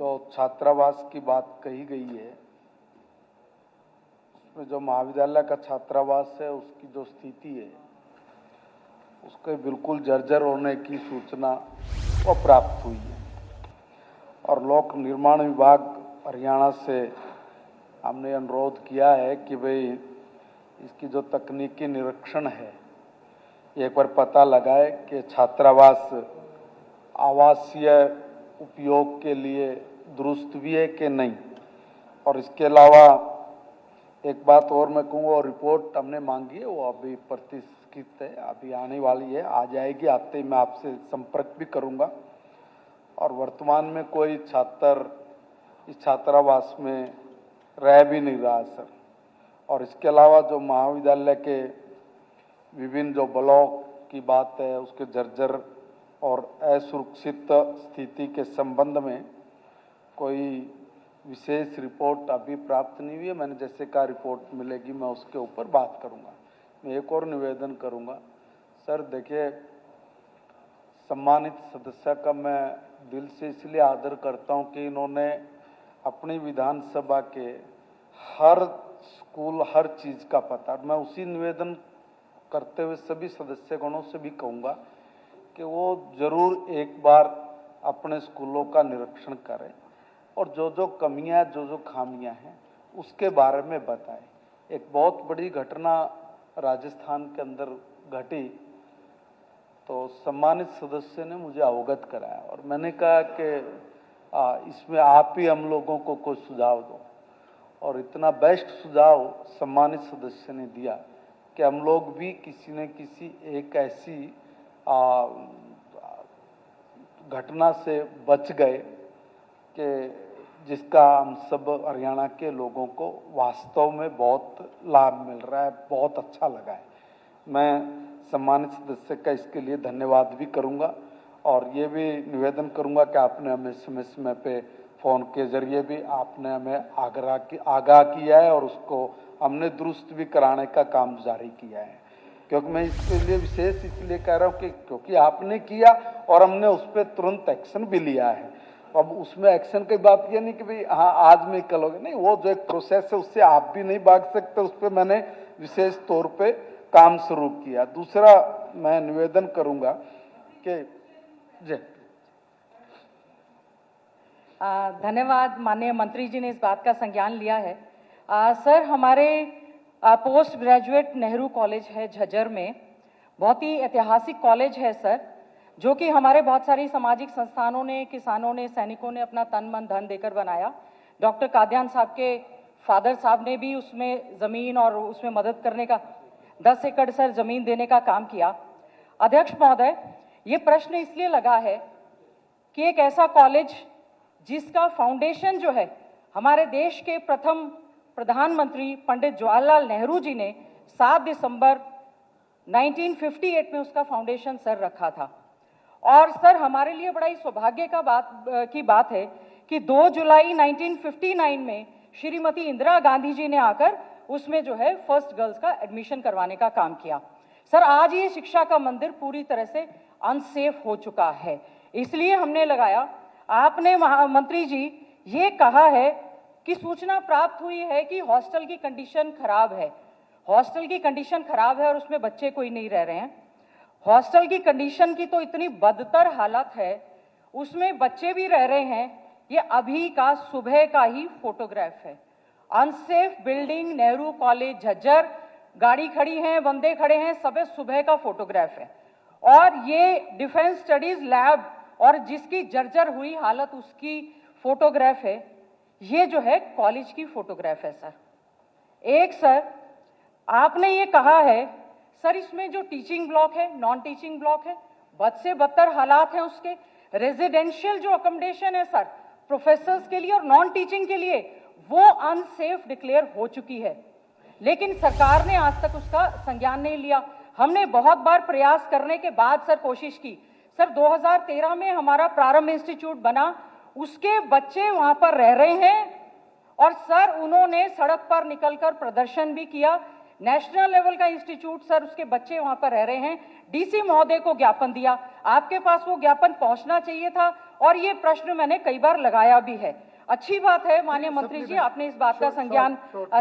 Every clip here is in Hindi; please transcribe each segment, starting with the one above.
जो छात्रावास की बात कही गई है, उसमें जो महाविद्यालय का छात्रावास है उसकी जो स्थिति है उसके बिल्कुल जर्जर होने की सूचना वो प्राप्त हुई है और लोक निर्माण विभाग हरियाणा से हमने अनुरोध किया है कि भाई इसकी जो तकनीकी निरीक्षण है एक बार पता लगाए कि छात्रावास आवासीय उपयोग के लिए दुरुस्त भी है कि नहीं। और इसके अलावा एक बात और मैं कहूँगा, रिपोर्ट हमने मांगी है वो अभी प्रतिष्ठित है, अभी आने वाली है, आ जाएगी। आते ही मैं आपसे संपर्क भी करूँगा। और वर्तमान में कोई छात्र इस छात्रावास में रह भी नहीं रहा सर। और इसके अलावा जो महाविद्यालय के विभिन्न जो ब्लॉक की बात है उसके जर्जर और असुरक्षित स्थिति के संबंध में कोई विशेष रिपोर्ट अभी प्राप्त नहीं हुई है। मैंने जैसे का रिपोर्ट मिलेगी मैं उसके ऊपर बात करूंगा। मैं एक और निवेदन करूंगा सर, देखिए सम्मानित सदस्य का मैं दिल से इसलिए आदर करता हूं कि इन्होंने अपनी विधानसभा के हर स्कूल हर चीज का पता, मैं उसी निवेदन करते हुए सभी सदस्यगणों से भी कहूंगा कि वो जरूर एक बार अपने स्कूलों का निरीक्षण करें और जो जो कमियां जो जो खामियां हैं उसके बारे में बताएं। एक बहुत बड़ी घटना राजस्थान के अंदर घटी तो सम्मानित सदस्य ने मुझे अवगत कराया और मैंने कहा कि इसमें आप ही हम लोगों को कोई सुझाव दो। और इतना बेस्ट सुझाव सम्मानित सदस्य ने दिया कि हम लोग भी किसी न किसी एक ऐसी घटना से बच गए कि जिसका हम सब हरियाणा के लोगों को वास्तव में बहुत लाभ मिल रहा है, बहुत अच्छा लगा है। मैं सम्मानित सदस्य का इसके लिए धन्यवाद भी करूंगा और ये भी निवेदन करूंगा कि आपने हमें समय समय पे फ़ोन के जरिए भी आपने हमें आगाह किया है और उसको हमने दुरुस्त भी कराने का काम जारी किया है। क्योंकि मैं इसके लिए विशेष इसलिए कह रहा हूँ कि क्योंकि आपने किया और हमने उस पर तुरंत एक्शन भी लिया है। अब उसमें एक्शन की बात ये नहीं कि भाई हाँ आज में कल होगा, नहीं, वो जो एक प्रोसेस है उससे आप भी नहीं भाग सकते, उस पर मैंने विशेष तौर पे काम शुरू किया। दूसरा मैं निवेदन करूंगा कि धन्यवाद माननीय मंत्री जी ने इस बात का संज्ञान लिया है। सर, हमारे पोस्ट ग्रेजुएट नेहरू कॉलेज है झज्जर में, बहुत ही ऐतिहासिक कॉलेज है सर, जो कि हमारे बहुत सारी सामाजिक संस्थानों ने, किसानों ने, सैनिकों ने अपना तन मन धन देकर बनाया। डॉक्टर कादियान साहब के फादर साहब ने भी उसमें ज़मीन और उसमें मदद करने का 10 एकड़ सर ज़मीन देने का काम किया। अध्यक्ष महोदय, ये प्रश्न इसलिए लगा है कि एक ऐसा कॉलेज जिसका फाउंडेशन जो है हमारे देश के प्रथम प्रधानमंत्री पंडित जवाहरलाल नेहरू जी ने 7 दिसंबर 1958 में उसका फाउंडेशन सर रखा था। और सर, हमारे लिए बड़ा ही सौभाग्य की बात है कि 2 जुलाई 1959 में श्रीमती इंदिरा गांधी जी ने आकर उसमें जो है फर्स्ट गर्ल्स का एडमिशन करवाने का काम किया। सर, आज ये शिक्षा का मंदिर पूरी तरह से अनसेफ हो चुका है, इसलिए हमने लगाया। आपने मंत्री जी ये कहा है कि सूचना प्राप्त हुई है कि हॉस्टल की कंडीशन खराब है, हॉस्टल की कंडीशन खराब है और उसमें बच्चे कोई नहीं रह रहे हैं। हॉस्टल की कंडीशन की तो इतनी बदतर हालत है, उसमें बच्चे भी रह रहे हैं। ये अभी का सुबह का ही फोटोग्राफ है। Unsafe building Nehru college Jhajjar, गाड़ी खड़ी है, बंदे खड़े हैं, सब सुबह का फोटोग्राफ है। और ये डिफेंस स्टडीज लैब और जिसकी जर्जर हुई हालत उसकी फोटोग्राफ है। ये जो है कॉलेज की फोटोग्राफ है सर। एक सर, आपने ये कहा है सर इसमें जो टीचिंग ब्लॉक है, नॉन टीचिंग ब्लॉक है, बद से बदतर हालात हैं उसके। रेजिडेंशियल जो अकोमोडेशन है सर प्रोफेसर्स के लिए और नॉन टीचिंग के लिए, वो अनसेफ डिक्लेयर हो चुकी है, लेकिन सरकार ने आज तक उसका संज्ञान नहीं लिया। हमने बहुत बार प्रयास करने के बाद सर कोशिश की। सर 2013 में हमारा प्रारंभ इंस्टीट्यूट बना, उसके बच्चे वहां पर रह रहे हैं और सर उन्होंने सड़क पर निकलकर प्रदर्शन भी किया। नेशनल लेवल का इंस्टीट्यूट सर, उसके बच्चे वहां पर रह रहे हैं। डीसी महोदय को ज्ञापन दिया, आपके पास वो ज्ञापन पहुंचना चाहिए था और ये प्रश्न मैंने कई बार लगाया भी है। अच्छी बात है माननीय मंत्री जी, आपने इस बात का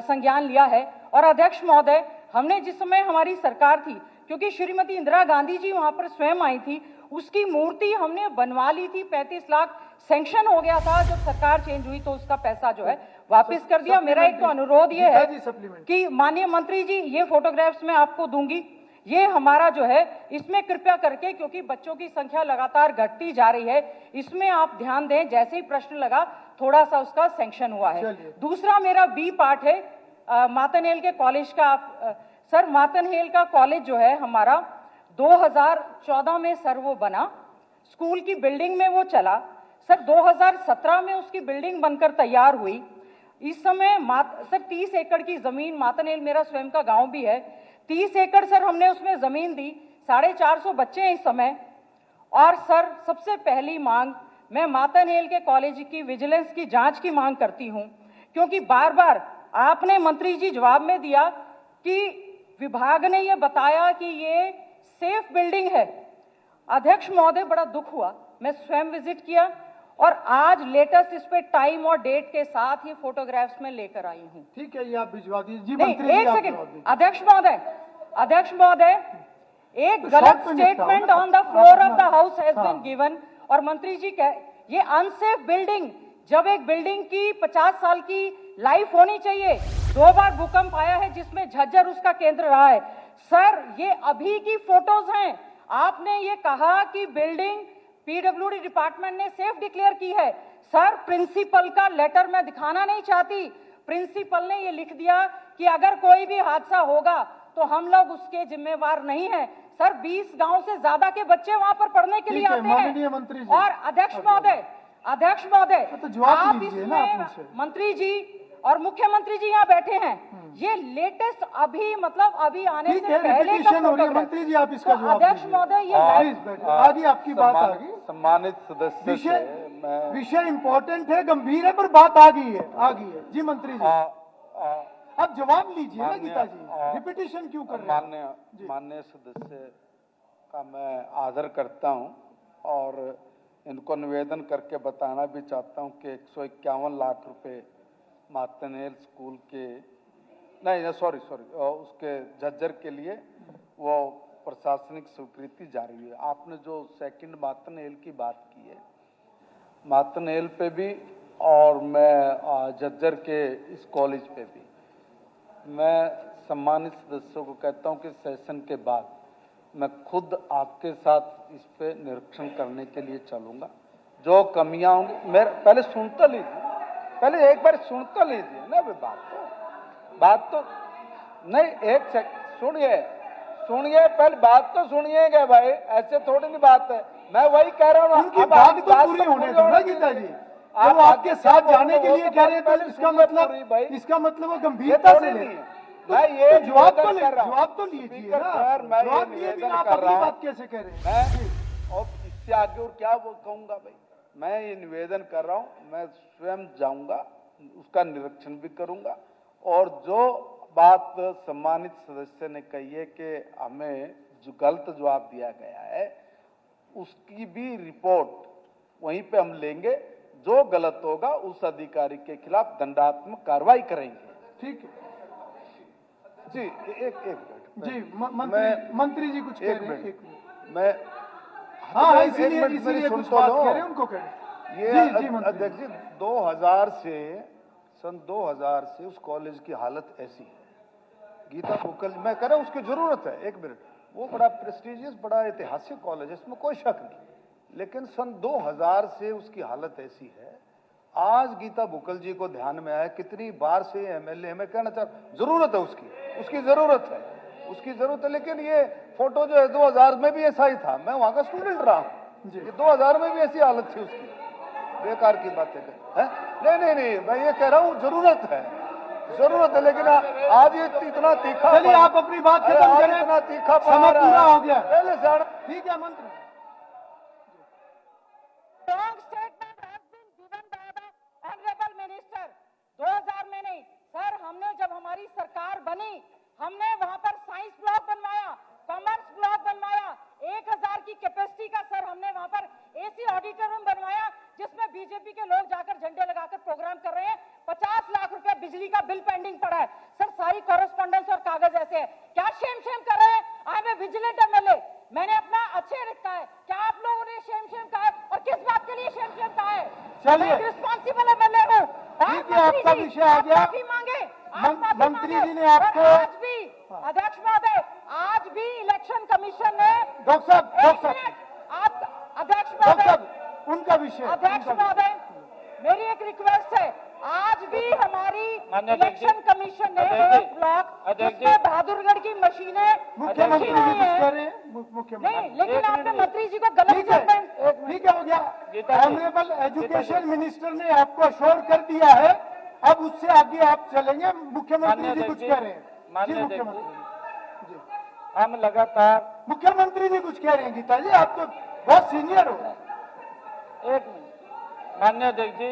संज्ञान लिया है। और अध्यक्ष महोदय, हमने जिस समय हमारी सरकार थी, क्योंकि श्रीमती इंदिरा गांधी जी वहां पर स्वयं आई थी, उसकी मूर्ति हमने बनवा ली थी। 35 लाख सैंक्शन हो गया था, जब सरकार चेंज हुई तो उसका पैसा जो है वापस कर दिया। मेरा एक तो अनुरोध ये है कि माननीय मंत्री जी, ये फोटोग्राफ्स मैं आपको दूंगी, ये हमारा जो है इसमें कृपया करके, क्योंकि बच्चों की संख्या लगातार घटती जा रही है, इसमें आप ध्यान दें। जैसे ही प्रश्न लगा थोड़ा सा उसका सैंक्शन हुआ है। दूसरा मेरा बी पार्ट है मातनहेल के कॉलेज का। सर, मातनहेल का कॉलेज जो है हमारा 2014 में सर वो बना, स्कूल की बिल्डिंग में वो चला। सर 2017 में उसकी बिल्डिंग बनकर तैयार हुई। इस समय सर 30 एकड़ की जमीन, मातनहेल मेरा स्वयं का गांव भी है, 30 एकड़ सर हमने उसमें जमीन दी। 450 बच्चे हैं इस समय। और सर सबसे पहली मांग मैं मातनहेल के कॉलेज की विजिलेंस की जांच की मांग करती हूं, क्योंकि बार बार आपने मंत्री जी जवाब में दिया कि विभाग ने ये बताया कि ये सेफ बिल्डिंग है। अध्यक्ष महोदय, बड़ा दुख हुआ, मैं स्वयं विजिट किया और आज लेटेस्ट इस पे टाइम और डेट के साथ ही फोटोग्राफ्स में लेकर आई हूं। ठीक है, ये आप भिजवा दीजिए। जी नहीं, मंत्री एक जी, सेकंड अध्यक्ष महोदय, एक गलत statement on the floor of the house has been given. और मंत्री जी ये अनसेफ बिल्डिंग, जब एक बिल्डिंग की 50 साल की लाइफ होनी चाहिए, 2 बार भूकंप आया है जिसमें झज्जर उसका केंद्र रहा है। सर ये अभी की फोटोज हैं। आपने ये कहा कि बिल्डिंग पीडब्ल्यूडी डिपार्टमेंट ने सेफ डिक्लेयर की है। सर प्रिंसिपल का लेटर मैं दिखाना नहीं चाहती, प्रिंसिपल ने ये लिख दिया कि अगर कोई भी हादसा होगा तो हम लोग उसके जिम्मेवार नहीं हैं। सर 20 गांव से ज्यादा के बच्चे वहां पर पढ़ने के लिए आते हैं। मंत्री जी, और अध्यक्ष महोदय तो जवाब आप दीजिए ना आप मुझसे। मंत्री जी और मुख्यमंत्री जी यहाँ बैठे हैं, ये लेटेस्ट अभी मतलब अभी आने से पहले का फोटोग्राफ। मंत्री जी आप इसका जवाब अध्यक्ष महोदय ये आगे आपकी बात आ गई। सम्मानित सदस्य से विषय इंपॉर्टेंट है, गंभीर है, पर बात आ गई है। जी मंत्री जी आप जवाब लीजिए ना गीता जी, रिपीटिशन क्यों कर रहे हैं? माननीय सदस्य का मैं आदर करता हूं और इनको निवेदन करके बताना भी चाहता हूं कि 151 लाख रुपए मातनहेल स्कूल के उसके झज्जर के लिए वो प्रशासनिक स्वीकृति जारी है। आपने जो सेकंड मातनहेल की बात की है, मातनहेल पे भी और मैं झज्जर के इस कॉलेज पे भी मैं सम्मानित सदस्यों को कहता हूं कि सेशन के बाद मैं खुद आपके साथ इस पे निरीक्षण करने के लिए चलूंगा। जो कमियां होंगी मेरे पहले सुनता लीजिए, पहले एक बार सुनता लीजिए ना। बात तो नहीं, एक सेकंड सुनिए पहले बात तो सुनिएगा भाई, ऐसे थोड़ी नहीं बात है। मैं वही कह रहा हूँ, उनकी बात तो पूरी होने दो ना गीता जी। आप आपके साथ जाने के लिए कह रहे हैं तो इसका मतलब वो गंभीरता से ले। मैं ये जवाब तो लीजिए ना। जवाब दिए बिना आप अपनी बात कैसे कह रहे हैं? और इससे आगे और क्या वो कहूंगा भाई। मैं ये निवेदन कर रहा हूँ, मैं स्वयं जाऊंगा, उसका निरीक्षण भी करूंगा। और जो बात सम्मानित सदस्य ने कही है कि हमें जो गलत जवाब दिया गया है, उसकी भी रिपोर्ट वहीं पे हम लेंगे। जो गलत होगा उस अधिकारी के खिलाफ दंडात्मक कार्रवाई करेंगे। ठीक है जी, एक मिनट जी मंत्री जी कुछ कह रहे हैं। मैं हाँ इसीलिए कुछ बात कह रहे हैं, उनको कह रहे हैं। ये अध्यक्ष जी 2000 से सन 2000 से उस कॉलेज की हालत ऐसी है। गीता बुकल मैं कह रहा हूं उसकी जरूरत है, एक मिनट, वो बड़ा प्रेस्टिजियस बड़ा ऐतिहासिक कॉलेज है, इसमें कोई शक नहीं, लेकिन सन 2000 से उसकी हालत ऐसी है। आज गीता बुकल जी को ध्यान में आया, कितनी बार से एमएलए, मैं कहना चाहता, जरूरत है उसकी जरूरत है, लेकिन ये फोटो जो है 2000 में भी ऐसा ही था। मैं वहां का स्टूडेंट रहा हूं, 2000 में भी ऐसी हालत थी उसकी। बेकार की बातें है? नहीं, मैं ये कह रहा हूं जरूरत है, लेकिन आज ये इतना तीखा। चलिए आप अपनी बात खत्म करें, इतना तीखा समय पूरा हो गया। पहले से ठीक है मंत्री। Wrong statement has been given by the honorable minister. 2000 में नहीं सर, हमने जब हमारी सरकार बनी, हमने वहां पर साइंस ब्लॉक बनवाया, कॉमर्स ब्लॉक बनवाया, 1000 की कैपेसिटी का सर हमने वहां पर एसी ऑडिटोरियम बनवाया, जिसमें बीजेपी के लोग जाकर झंडे लगाकर प्रोग्राम कर रहे हैं। 50 लाख रुपए बिजली का बिल पेंडिंग पड़ा है सर, सारी कॉरेस्पॉन्डेंस और कागज ऐसे है। क्या शेम कर रहे हैं? I am a vigilant MLA, मैंने अपना अच्छे रखा है। क्या आप लोगों ने शेम कहा है और किस बात के लिए शेम कहा है? चलिए। रिस्पॉन्सिबल एमएलए हूँ। ठीक है, आपका विषय आ गया। माफी मांगे, आप माफी मंत्री मांगे। जी ने आपको- और आज भी अध्यक्ष महोदय, आज भी इलेक्शन कमीशन ने डॉक्टर साहब, एक मिनट, आप अध्यक्ष डॉक्टर महोदय, साहब, उनका विषय। अध्यक्ष महोदय, मेरी एक रिक्वेस्ट है, आज भी हमारी इलेक्शन कमीशन ने एक ब्लॉक जिसमें बहादुरगढ़ की मशीनें मुख्यमंत्री जी नहीं कुछ है। कह रहे हैं नहीं, मुख्यमंत्री। लेकिन आपने मंत्री जी को गलत ठीक है, स्टेटमेंट। ठीक है, हो गया। ऑनरेबल एजुकेशन मिनिस्टर ने आपको अश्योर कर दिया है, अब उससे आगे आप चलेंगे। मुख्यमंत्री जी कुछ कह रहे हैं। जी मुख्यमंत्री जी, हम लगातार मुख्यमंत्री जी कुछ कह रहे हैं। गीता जी, आप तो बहुत सीनियर हो। एक मिनट, माननीय अध्यक्ष जी,